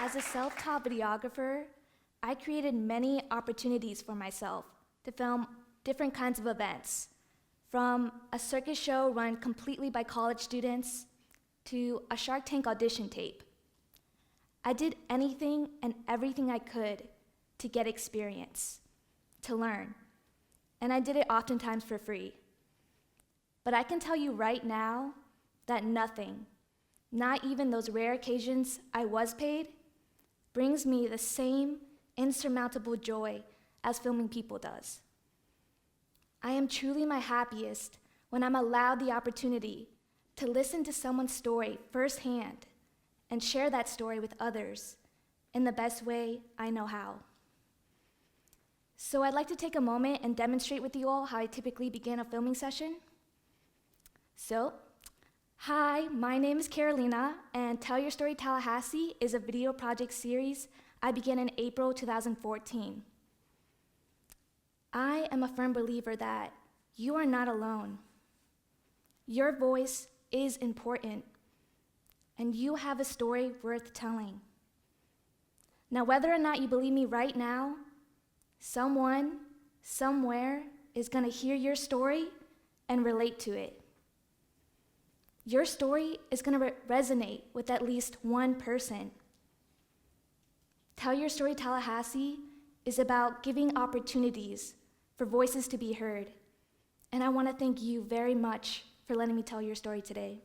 As a self-taught videographer, I created many opportunities for myself to film different kinds of events, from a circus show run completely by college students to a Shark Tank audition tape. I did anything and everything I could to get experience, to learn, and I did it oftentimes for free. But I can tell you right now that nothing, not even those rare occasions I was paid, brings me the same insurmountable joy as filming people does. I am truly my happiest when I'm allowed the opportunity to listen to someone's story firsthand and share that story with others in the best way I know how. So I'd like to take a moment and demonstrate with you all how I typically begin a filming session. So, hi, my name is Carolina, and Tell Your Story Tallahassee is a video project series I began in April 2014. I am a firm believer that you are not alone. Your voice is important, and you have a story worth telling. Now, whether or not you believe me right now, someone, somewhere, is gonna hear your story and relate to it. Your story is gonna resonate with at least one person. Tell Your Story Tallahassee is about giving opportunities for voices to be heard, and I wanna thank you very much for letting me tell your story today.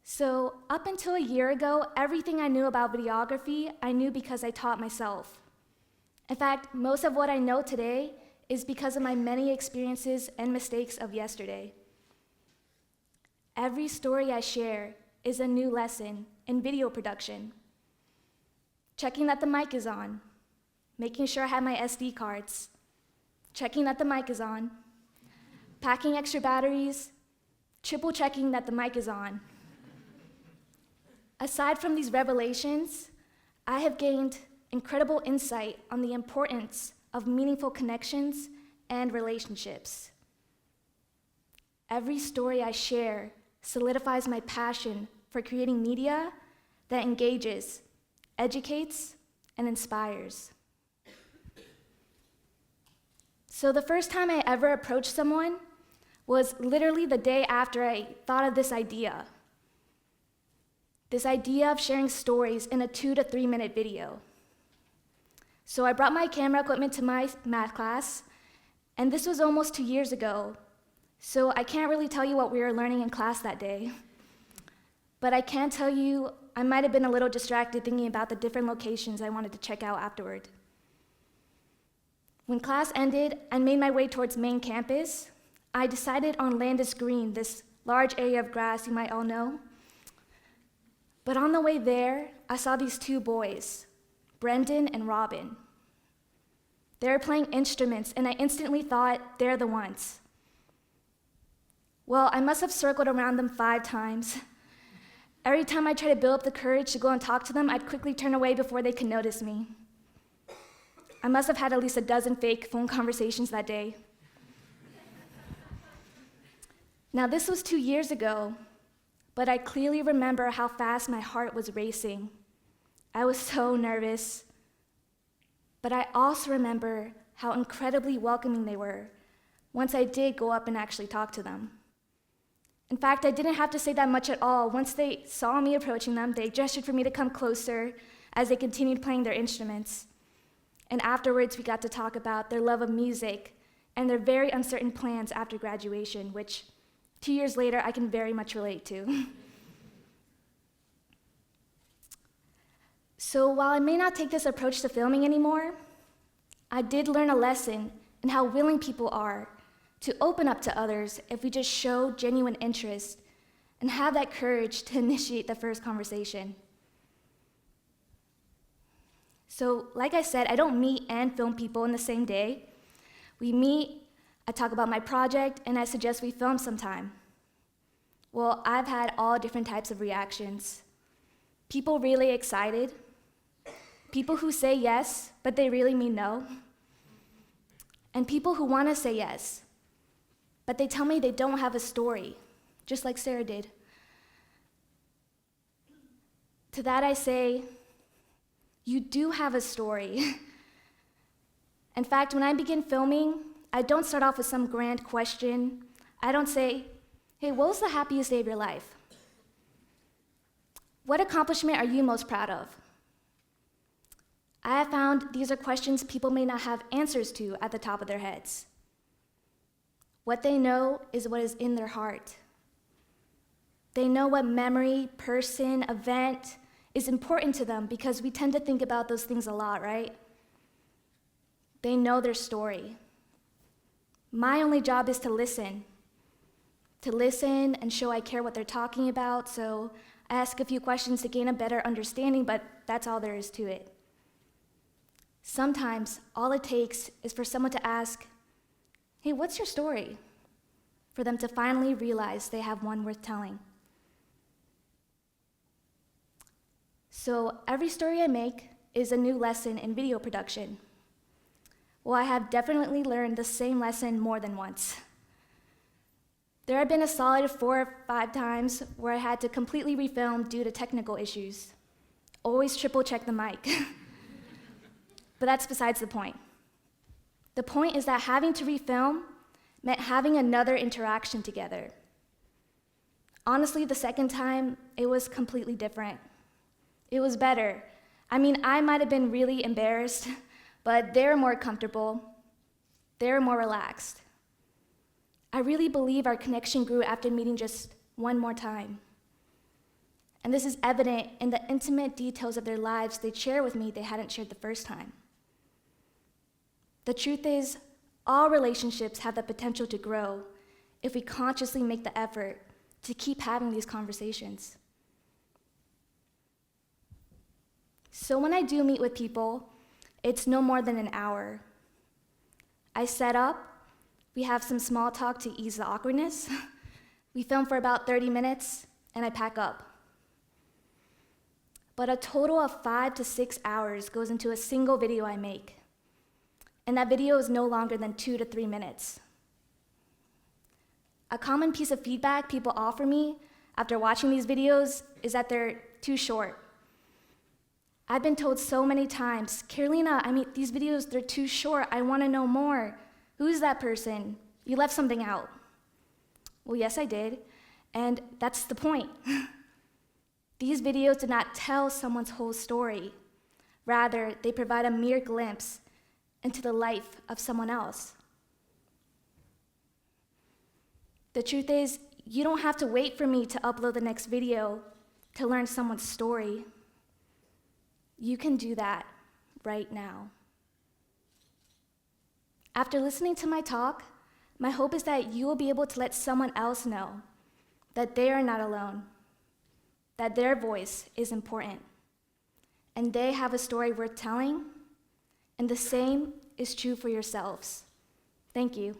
So, up until a year ago, everything I knew about videography, I knew because I taught myself. In fact, most of what I know today is because of my many experiences and mistakes of yesterday. Every story I share is a new lesson in video production. Checking that the mic is on, making sure I have my SD cards, checking that the mic is on, packing extra batteries, triple checking that the mic is on. Aside from these revelations, I have gained incredible insight on the importance of meaningful connections and relationships. Every story I share solidifies my passion for creating media that engages, educates, and inspires. So the first time I ever approached someone was literally the day after I thought of this idea of sharing stories in a 2 to 3 minute video. So I brought my camera equipment to my math class, and this was almost 2 years ago, so I can't really tell you what we were learning in class that day. But I can tell you I might have been a little distracted thinking about the different locations I wanted to check out afterward. When class ended and made my way towards main campus, I decided on Landis Green, this large area of grass you might all know. But on the way there, I saw these two boys, Brendan and Robin. They were playing instruments, and I instantly thought, they're the ones. Well, I must have circled around them 5 times. Every time I tried to build up the courage to go and talk to them, I'd quickly turn away before they could notice me. I must have had at least a dozen fake phone conversations that day. Now, this was 2 years ago, but I clearly remember how fast my heart was racing. I was so nervous. But I also remember how incredibly welcoming they were once I did go up and actually talk to them. In fact, I didn't have to say that much at all. Once they saw me approaching them, they gestured for me to come closer as they continued playing their instruments. And afterwards, we got to talk about their love of music and their very uncertain plans after graduation, which 2 years later, I can very much relate to. So while I may not take this approach to filming anymore, I did learn a lesson in how willing people are to open up to others if we just show genuine interest and have that courage to initiate the first conversation. So, like I said, I don't meet and film people in the same day. We meet, I talk about my project, and I suggest we film sometime. Well, I've had all different types of reactions. People really excited, people who say yes, but they really mean no, and people who want to say yes, but they tell me they don't have a story, just like Sarah did. To that I say, you do have a story. In fact, when I begin filming, I don't start off with some grand question. I don't say, hey, what was the happiest day of your life? What accomplishment are you most proud of? I have found these are questions people may not have answers to at the top of their heads. What they know is what is in their heart. They know what memory, person, event is important to them because we tend to think about those things a lot, right? They know their story. My only job is to listen and show I care what they're talking about, so I ask a few questions to gain a better understanding, but that's all there is to it. Sometimes all it takes is for someone to ask, hey, what's your story? For them to finally realize they have one worth telling. So every story I make is a new lesson in video production. Well, I have definitely learned the same lesson more than once. There have been a solid 4 or 5 times where I had to completely refilm due to technical issues. Always triple check the mic. But that's besides the point. The point is that having to refilm meant having another interaction together. Honestly, the second time, it was completely different. It was better. I mean, I might have been really embarrassed, but they were more comfortable. They were more relaxed. I really believe our connection grew after meeting just one more time. And this is evident in the intimate details of their lives they share with me they hadn't shared the first time. The truth is, all relationships have the potential to grow if we consciously make the effort to keep having these conversations. So when I do meet with people, it's no more than an hour. I set up, we have some small talk to ease the awkwardness, we film for about 30 minutes, and I pack up. But a total of 5 to 6 hours goes into a single video I make. And that video is no longer than 2 to 3 minutes. A common piece of feedback people offer me after watching these videos is that they're too short. I've been told so many times, Carolina, these videos, they're too short. I want to know more. Who's that person? You left something out. Well, yes, I did. And that's the point. These videos do not tell someone's whole story. Rather, they provide a mere glimpse into the life of someone else. The truth is, you don't have to wait for me to upload the next video to learn someone's story. You can do that right now. After listening to my talk, my hope is that you will be able to let someone else know that they are not alone, that their voice is important, and they have a story worth telling, and the same is true for yourselves. Thank you.